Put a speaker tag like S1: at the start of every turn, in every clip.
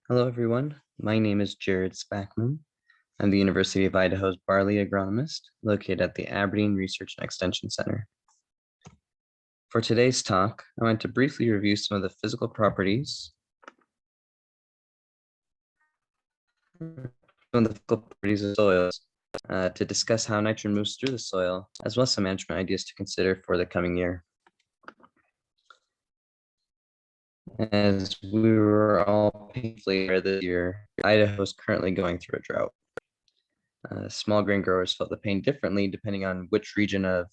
S1: Hello, everyone. My name is Jared Spackman. I'm the University of Idaho's barley agronomist located at the Aberdeen Research and Extension Center. For today's talk, I want to briefly review some of the physical properties of soils to discuss how nitrogen moves through the soil, as well as some management ideas to consider for the coming year. As we were all painfully aware this year, Idaho is currently going through a drought. Small grain growers felt the pain differently depending on which region of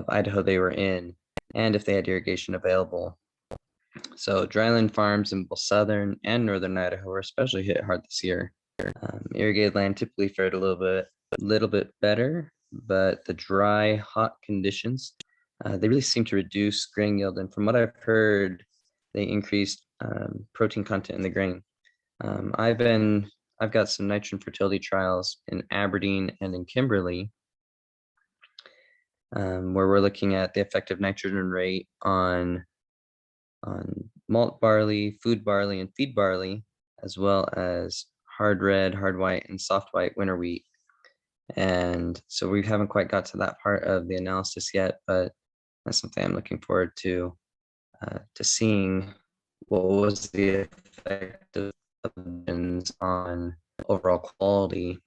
S1: Idaho they were in and if they had irrigation available. So dryland farms in both southern and northern Idaho were especially hit hard this year. Irrigated land typically fared a little bit better, but the dry, hot conditions, they really seem to reduce grain yield. And from what I've heard, they increased protein content in the grain. I've got some nitrogen fertility trials in Aberdeen and in Kimberly, where we're looking at the effective nitrogen rate on malt barley, food barley, and feed barley, as well as hard red, hard white, and soft white winter wheat. And so we haven't quite got to that part of the analysis yet, but that's something I'm looking forward to seeing what was the effect of on overall quality.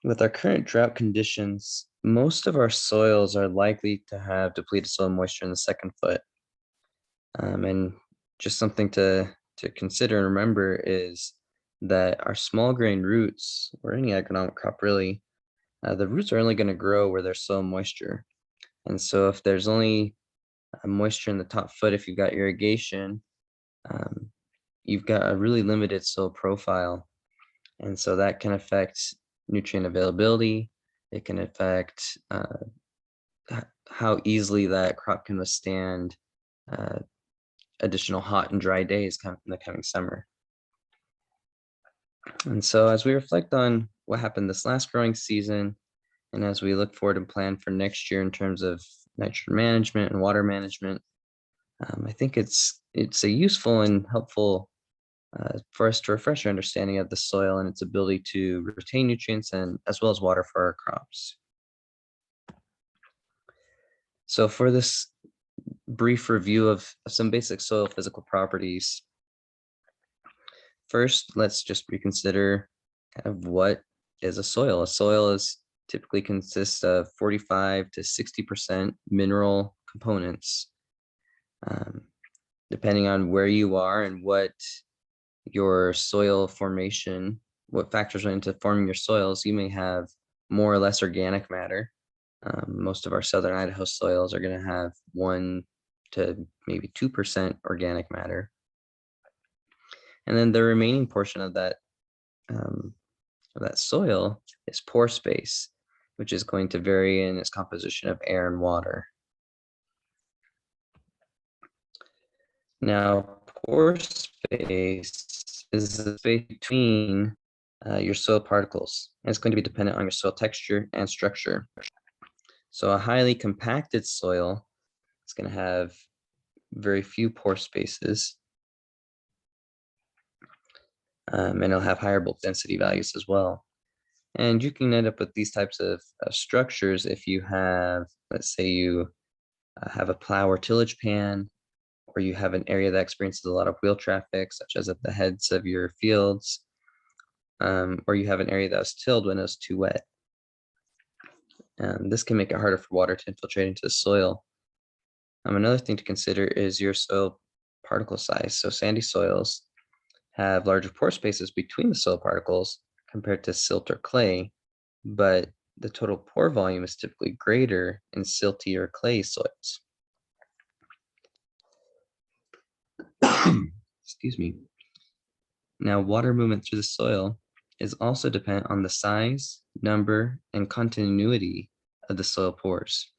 S1: With our current drought conditions, most of our soils are likely to have depleted soil moisture in the second foot. And just something to consider and remember is that our small grain roots, or any agronomic crop really, the roots are only going to grow where there's soil moisture. And so if there's only moisture in the top foot, if you've got irrigation, you've got a really limited soil profile. And so that can affect nutrient availability. It can affect how easily that crop can withstand additional hot and dry days in the coming summer. And so as we reflect on what happened this last growing season, and as we look forward and plan for next year in terms of nitrogen management and water management, I think it's a useful and helpful for us to refresh our understanding of the soil and its ability to retain nutrients and as well as water for our crops. So for this brief review of some basic soil physical properties, first, let's just reconsider kind of what is a soil. A soil is typically consists of 45 to 60% mineral components. Depending on where you are and what your soil formation, what factors went into forming your soils, you may have more or less organic matter. Most of our southern Idaho soils are going to have 1 to maybe 2% organic matter. And then the remaining portion of that soil is pore space, which is going to vary in its composition of air and water. Now, pore space is the space between your soil particles, and it's going to be dependent on your soil texture and structure. So a highly compacted soil is going to have very few pore spaces, and it'll have higher bulk density values as well. And you can end up with these types of structures if you have, let's say you have a plow or tillage pan, or you have an area that experiences a lot of wheel traffic, such as at the heads of your fields, or you have an area that was tilled when it was too wet. This can make it harder for water to infiltrate into the soil. Another thing to consider is your soil particle size. So sandy soils have larger pore spaces between the soil particles compared to silt or clay, but the total pore volume is typically greater in silty or clay soils. Excuse me. Now, water movement through the soil is also dependent on the size, number, and continuity of the soil pores.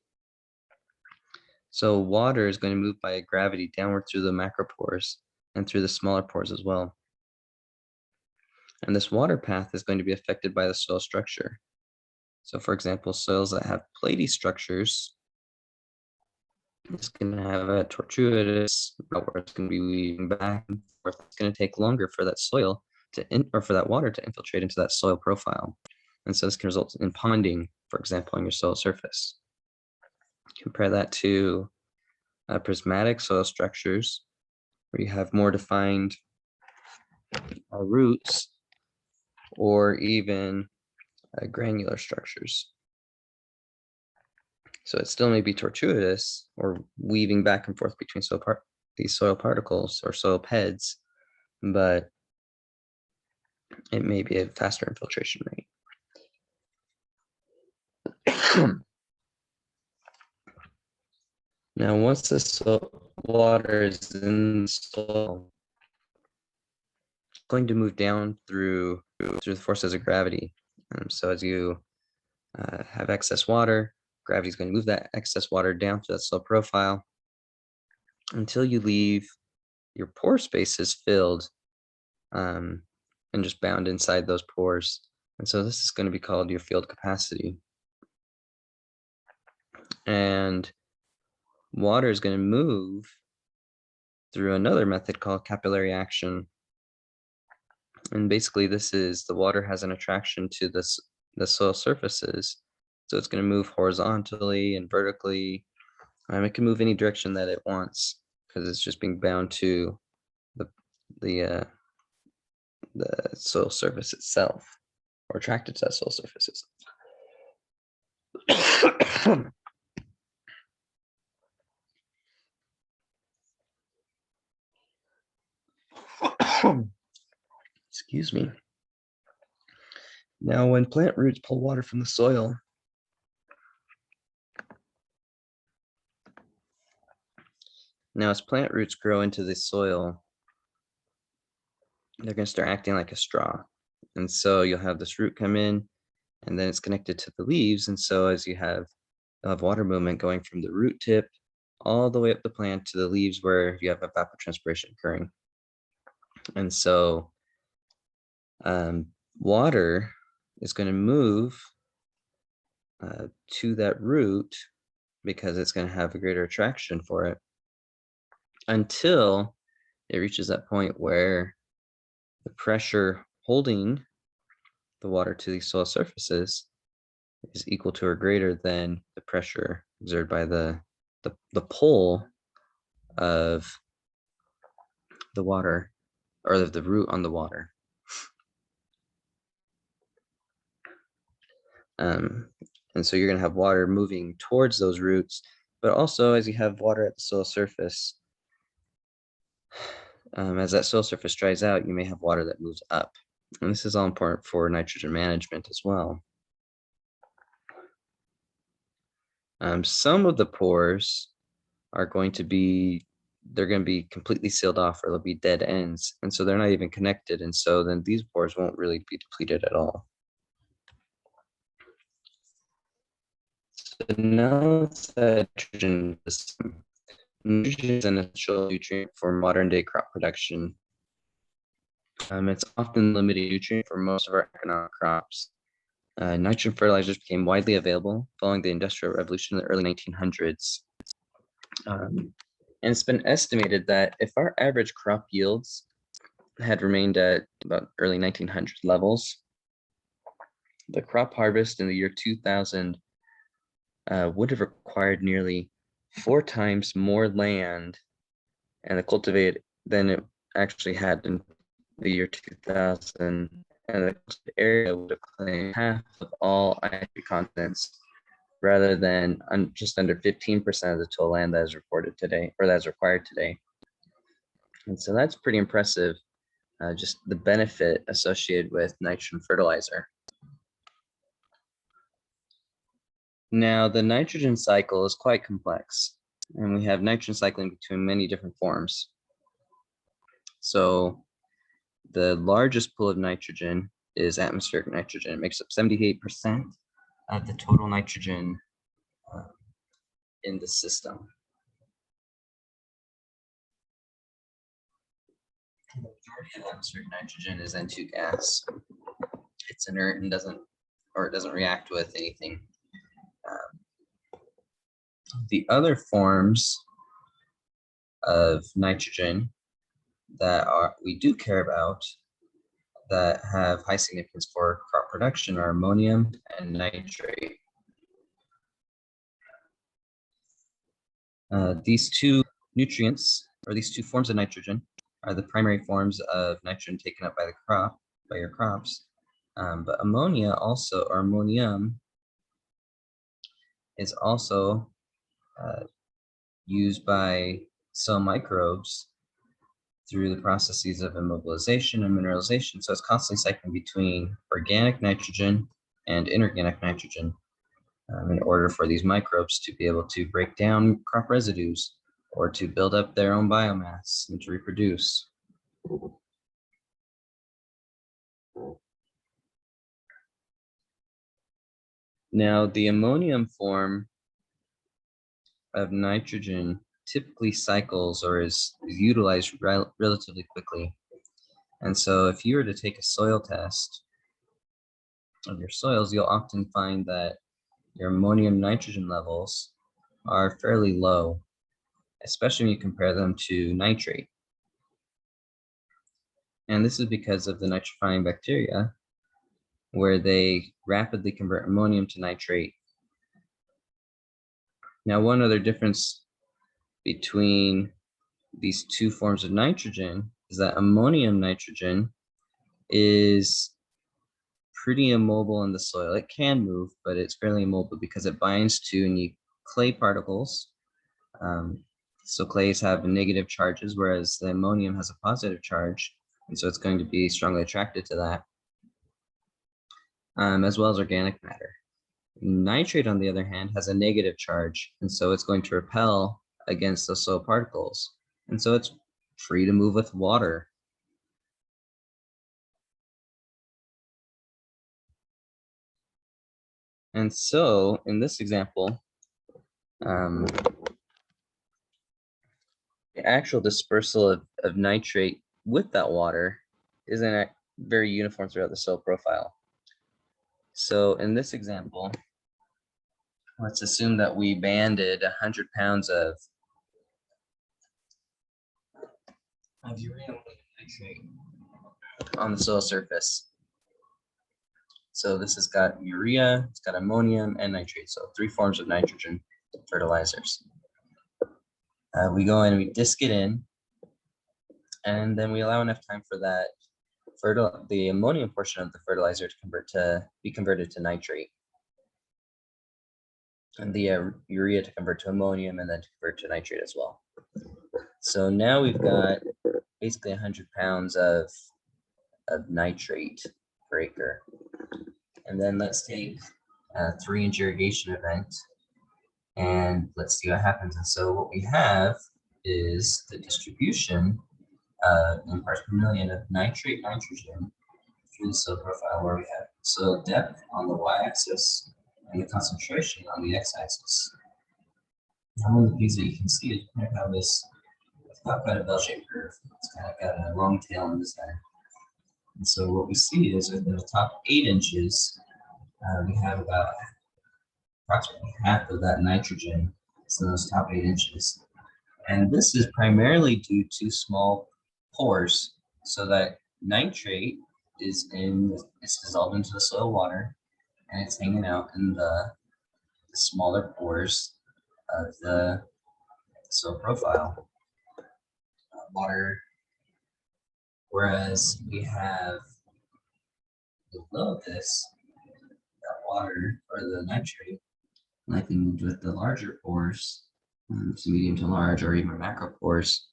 S1: So water is going to move by gravity downward through the macropores and through the smaller pores as well. And this water path is going to be affected by the soil structure. So for example, soils that have platy structures It's going to have a tortuous route where it's going to be weaving back and forth. It's going to take longer for that soil or for that water to infiltrate into that soil profile. And so this can result in ponding, for example, on your soil surface. Compare that to prismatic soil structures, where you have more defined roots, or even granular structures. So it still may be tortuous or weaving back and forth between these soil particles or soil beds, but it may be a faster infiltration rate. Now, once the water is in the soil, it's going to move down through the forces of gravity. So as you have excess water, gravity is going to move that excess water down to that soil profile until you leave your pore spaces filled and just bound inside those pores. And so this is going to be called your field capacity. And water is going to move through another method called capillary action. And basically this is the water has an attraction to the soil surfaces. So it's going to move horizontally and vertically. It can move any direction that it wants because it's just being bound to the soil surface itself, or attracted to that soil surfaces. Excuse me. Now, when plant roots pull water from the soil, as plant roots grow into the soil, they're going to start acting like a straw. And so you'll have this root come in, and then it's connected to the leaves. And so as you'll have water movement going from the root tip all the way up the plant to the leaves where you have evapotranspiration occurring. And so water is going to move to that root because it's going to have a greater attraction for it until it reaches that point where the pressure holding the water to these soil surfaces is equal to or greater than the pressure exerted by the pull of the water, or of the root on the water. And so you're going to have water moving towards those roots, but also as you have water at the soil surface, as that soil surface dries out, you may have water that moves up. And this is all important for nitrogen management as well. Some of the pores are going to be, they're going to be completely sealed off, or they'll be dead ends. And so they're not even connected. And so then these pores won't really be depleted at all. So now it's the nitrogen system. Nitrogen is an essential nutrient for modern day crop production. It's often the limited nutrient for most of our economic crops. Nitrogen fertilizers became widely available following the Industrial Revolution in the early 1900s. And it's been estimated that if our average crop yields had remained at about early 1900 levels, the crop harvest in the year 2000 would have required nearly 4 times more land and cultivated than it actually had in the year 2000, and the area would have claimed half of all ivory continents, rather than just under 15% of the total land that is reported today, or that is required today. And so that's pretty impressive, just the benefit associated with nitrogen fertilizer. Now, the nitrogen cycle is quite complex, and we have nitrogen cycling between many different forms. So the largest pool of nitrogen is atmospheric nitrogen. It makes up 78% of the total nitrogen in the system. The majority of atmospheric nitrogen is N2 gas. It's inert and doesn't react with anything. The other forms of nitrogen that we do care about that have high significance for crop production are ammonium and nitrate. These two nutrients, or these two forms of nitrogen, are the primary forms of nitrogen taken up by your crops. But ammonia also, or ammonium, is also used by cell microbes through the processes of immobilization and mineralization. So it's constantly cycling between organic nitrogen and inorganic nitrogen in order for these microbes to be able to break down crop residues or to build up their own biomass and to reproduce. Now, the ammonium form of nitrogen typically cycles or is utilized relatively quickly. And so if you were to take a soil test of your soils, you'll often find that your ammonium nitrogen levels are fairly low, especially when you compare them to nitrate. And this is because of the nitrifying bacteria, where they rapidly convert ammonium to nitrate. Now, one other difference between these two forms of nitrogen is that ammonium nitrogen is pretty immobile in the soil. It can move, but it's fairly immobile because it binds to unique clay particles. So clays have negative charges, whereas the ammonium has a positive charge, and so it's going to be strongly attracted to that, as well as organic matter. Nitrate, on the other hand, has a negative charge, and so it's going to repel against those soil particles, and so it's free to move with water. And so, in this example, the actual dispersal of nitrate with that water isn't very uniform throughout the soil profile. So in this example, let's assume that we banded 100 pounds of urea nitrate on the soil surface. So this has got urea, it's got ammonium and nitrate, so 3 forms of nitrogen fertilizers. We go in and we disc it in, and then we allow enough time for that the ammonium portion of the fertilizer to be converted to nitrate, and the urea to convert to ammonium, and then to convert to nitrate as well. So now we've got basically 100 pounds of nitrate per acre. And then let's take a 3-inch irrigation event, and let's see what happens. And so what we have is the distribution in parts per million of nitrate nitrogen through the soil profile, where we have soil depth on the y-axis and the concentration on the x-axis. Now, one of the things that you can see is kind of how it's not quite a bell-shaped curve. It's kind of got a long tail on this side. And so what we see is in the top 8 inches, we have about approximately half of that nitrogen in those top 8 inches. And this is primarily due to small pores, so that nitrate is dissolved into the soil water, and it's hanging out in the smaller pores of the soil profile water. Whereas we have below this, that water, or the nitrate, likely moved with the larger pores, so medium to large or even macro pores,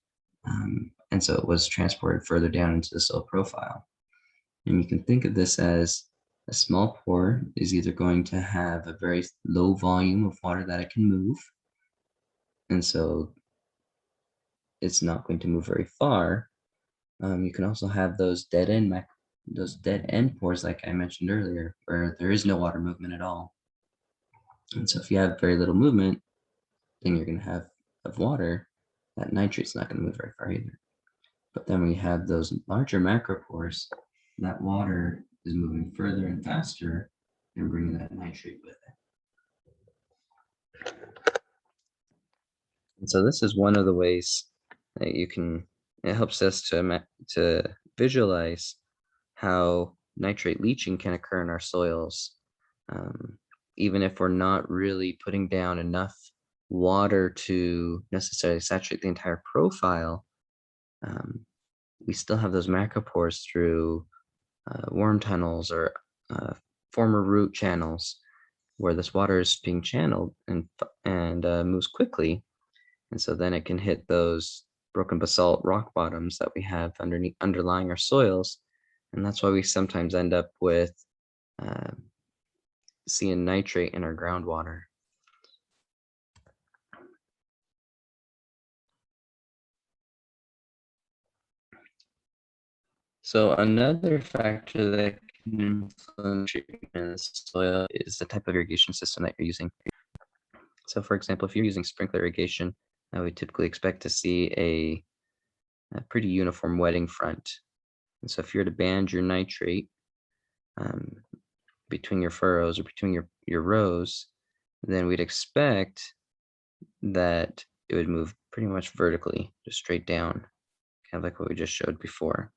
S1: and so it was transported further down into the soil profile. And you can think of this as a small pore is either going to have a very low volume of water that it can move, and so it's not going to move very far. You can also have those dead end pores, like I mentioned earlier, where there is no water movement at all. And so if you have very little movement, then you're going to have of water, that nitrate's not going to move very far either. But then we have those larger macropores, that water is moving further and faster and bringing that nitrate with it. And so this is one of the ways that it helps us to visualize how nitrate leaching can occur in our soils. Um, Even if we're not really putting down enough water to necessarily saturate the entire profile, um, we still have those macropores through worm tunnels or uh, former root channels where this water is being channeled and moves quickly, and so then it can hit those broken basalt rock bottoms that we have underlying our soils, and that's why we sometimes end up with uh, seeing nitrate in our groundwater. So another factor that can influence treatment in the soil is the type of irrigation system that you're using. So for example, if you're using sprinkler irrigation, we typically expect to see a pretty uniform wetting front. And so if you're to band your nitrate um, between your furrows or between your rows, then we'd expect that it would move pretty much vertically, just straight down, kind of like what we just showed before.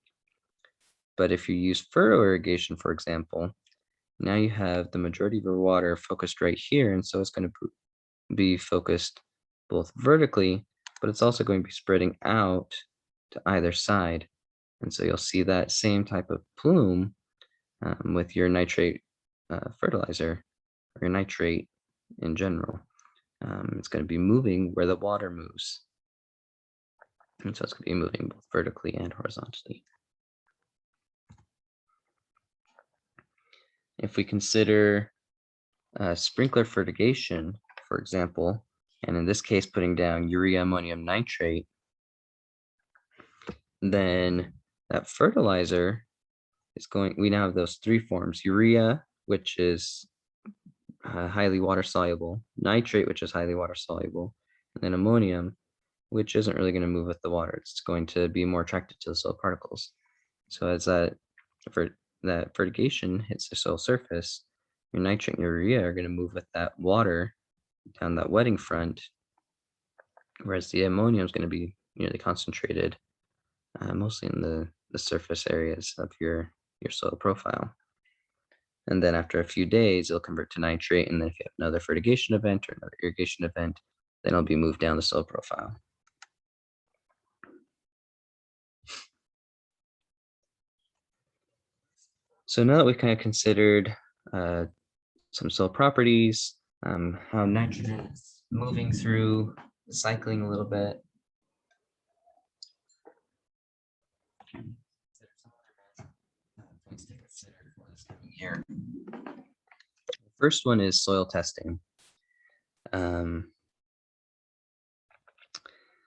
S1: But if you use furrow irrigation, for example, now you have the majority of your water focused right here, and so it's going to be focused both vertically, but it's also going to be spreading out to either side. And so you'll see that same type of plume with your nitrate fertilizer or your nitrate in general. It's going to be moving where the water moves. And so it's going to be moving both vertically and horizontally. If we consider sprinkler fertigation, for example, and in this case putting down urea ammonium nitrate, then that fertilizer we now have those three forms: urea, which is highly water soluble, nitrate, which is highly water soluble, and then ammonium, which isn't really going to move with the water. It's going to be more attracted to the soil particles. So as that fertigation hits the soil surface, your nitrate and urea are going to move with that water down that wetting front, whereas the ammonium is going to be nearly concentrated, mostly in the surface areas of your soil profile. And then after a few days, it'll convert to nitrate. And then if you have another fertigation event or another irrigation event, then it'll be moved down the soil profile. So now that we've kind of considered some soil properties, how nitrogen is moving through the cycling a little bit. Here. The first one is soil testing.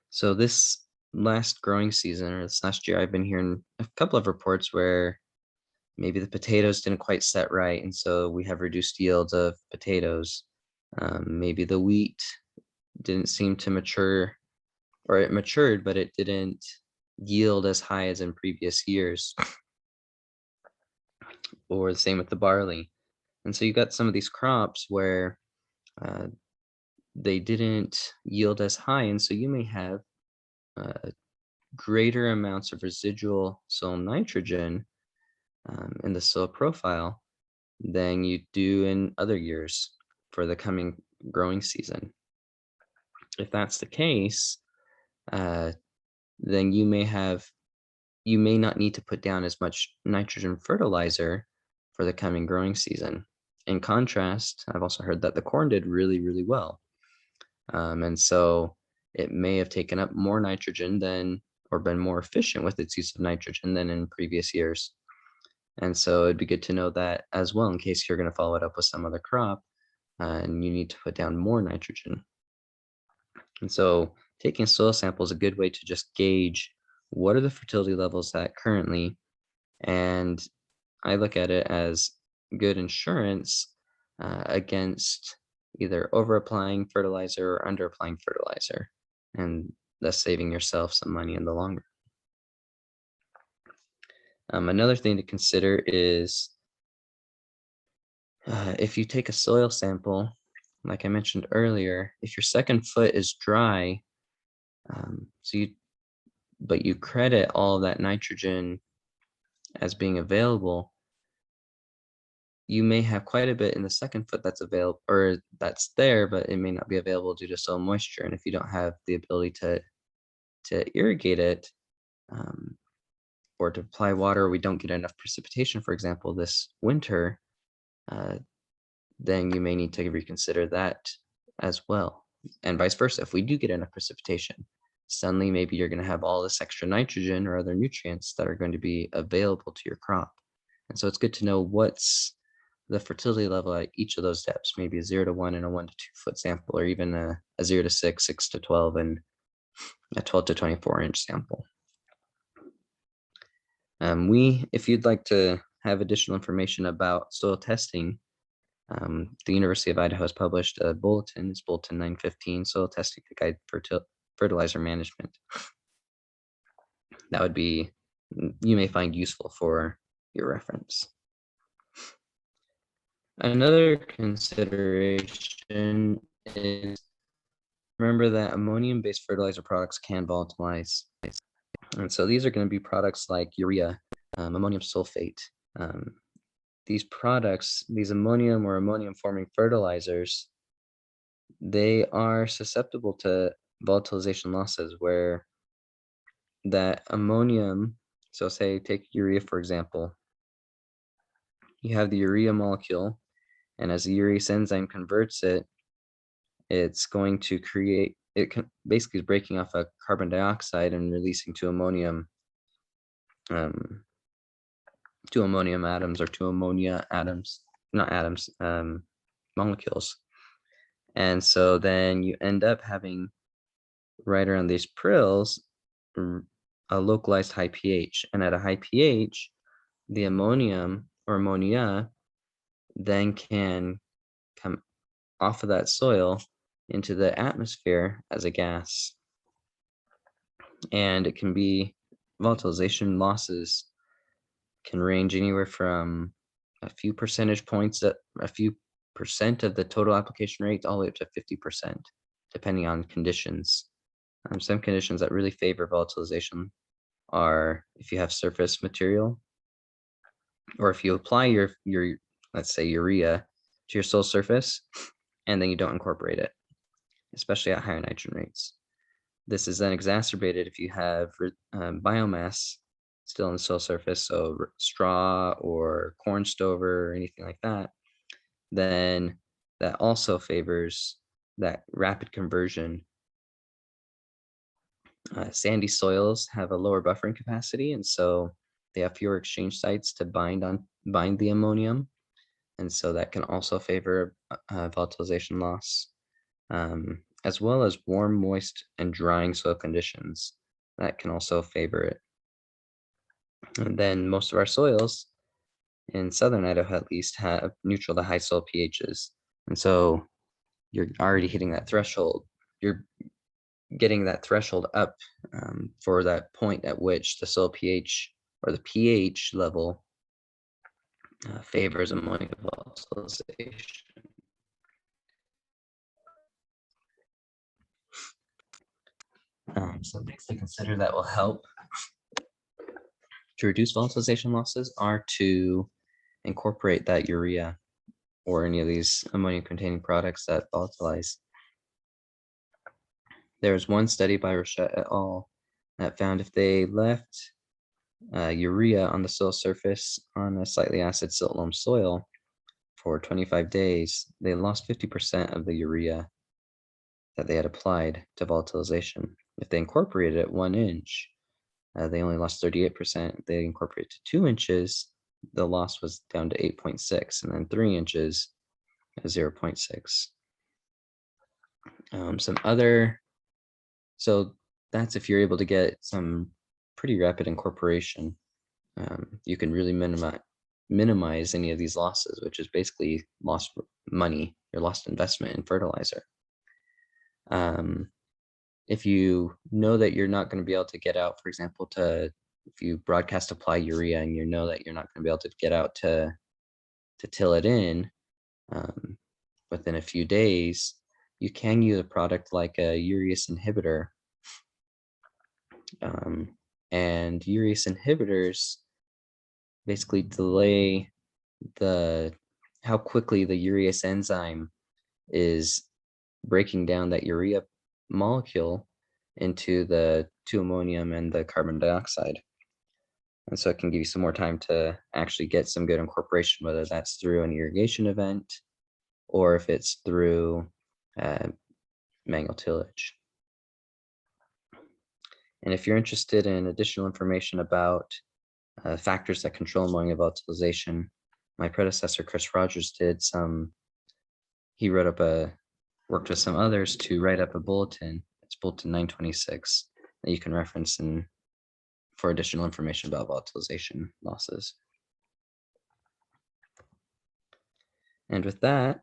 S1: So this last growing season or this last year, I've been hearing a couple of reports where maybe the potatoes didn't quite set right, and so we have reduced yields of potatoes. Maybe the wheat didn't seem to mature, or it matured, but it didn't yield as high as in previous years, or the same with the barley. And so you got some of these crops where uh, they didn't yield as high, and so you may have greater amounts of residual soil nitrogen in the soil profile than you do in other years for the coming growing season. If that's the case, uh, then you may not need to put down as much nitrogen fertilizer for the coming growing season. In contrast, I've also heard that the corn did really, really well. And so it may have taken up more nitrogen than, or been more efficient with its use of nitrogen than in previous years. And so it'd be good to know that as well in case you're going to follow it up with some other crop and you need to put down more nitrogen. And so taking soil sample is a good way to just gauge what are the fertility levels at currently. And I look at it as good insurance against either over applying fertilizer or under applying fertilizer, and thus saving yourself some money in the long run. Another thing to consider is if you take a soil sample, like I mentioned earlier, if your second foot is dry, But you credit all of that nitrogen as being available. You may have quite a bit in the second foot that's available or that's there, but it may not be available due to soil moisture. And if you don't have the ability to irrigate it, um, or to apply water, or we don't get enough precipitation, for example, this winter, uh, then you may need to reconsider that as well. And vice versa. If we do get enough precipitation, suddenly maybe you're going to have all this extra nitrogen or other nutrients that are going to be available to your crop. And so it's good to know what's the fertility level at each of those depths, maybe a 0 to 1 and a 1 to 2 foot sample, or even a 0 to 6, 6 to 12, and a 12 to 24-inch sample. If you'd like to have additional information about soil testing, the University of Idaho has published a bulletin. It's Bulletin 915, Soil Testing: A Guide for Fertilizer Management. That would be, you may find useful for your reference. Another consideration is, remember that ammonium-based fertilizer products can volatilize. And so these are going to be products like urea, ammonium sulfate. These products, these ammonium or ammonium-forming fertilizers, they are susceptible to volatilization losses where that ammonium, so say take urea for example, you have the urea molecule, and as the urease enzyme converts it, it's going to create, basically is breaking off a carbon dioxide and releasing two ammonium atoms, or two ammonia atoms, not atoms, molecules. And so then you end up having right around these prills a localized high pH. And at a high pH, the ammonium or ammonia then can come off of that soil into the atmosphere as a gas. And it can be, volatilization losses can range anywhere from a few percentage points, a few percent of the total application rate, all the way up to 50%, depending on conditions. Some conditions that really favor volatilization are if you have surface material, or if you apply your let's say urea to your soil surface and then you don't incorporate it, especially at higher nitrogen rates. This is then exacerbated if you have biomass still in the soil surface, so straw or corn stover or anything like that, then that also favors that rapid conversion. Sandy soils have a lower buffering capacity, and so they have fewer exchange sites to bind the ammonium, and so that can also favor volatilization loss, as well as warm, moist, and drying soil conditions that can also favor it. And then most of our soils in southern Idaho at least have neutral to high soil pHs, and so you're already hitting that threshold. You're getting that threshold up for that point at which the soil pH or the pH level favors ammonia volatilization. Some things to consider that will help to reduce volatilization losses are to incorporate that urea or any of these ammonia-containing products that volatilize. There's one study by Rochette et al. That found if they left urea on the soil surface on a slightly acid silt loam soil for 25 days, they lost 50% of the urea that they had applied to volatilization. If they incorporated it 1 inch, they only lost 38%. If they incorporated to 2 inches, the loss was down to 8.6, and then 3 inches, 0.6. So that's if you're able to get some pretty rapid incorporation. You can really minimize any of these losses, which is basically lost money, your lost investment in fertilizer. If you know that you're not going to be able to get out, for example, if you broadcast apply urea and you know that you're not going to be able to get out to till it in within a few days, you can use a product like a Ureas Inhibitor And urease inhibitors basically delay the how quickly the urease enzyme is breaking down that urea molecule into the 2-ammonium and the carbon dioxide. And so it can give you some more time to actually get some good incorporation, whether that's through an irrigation event or if it's through uh, manual tillage. And if you're interested in additional information about factors that control ammonia volatilization, my predecessor, Chris Rogers, he worked with some others to write up a bulletin. It's Bulletin 926 that you can reference for additional information about volatilization losses. And with that,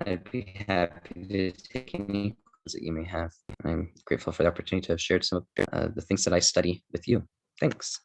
S1: I'd be happy to take any questions that you may have. I'm grateful for the opportunity to have shared some of the things that I study with you. Thanks.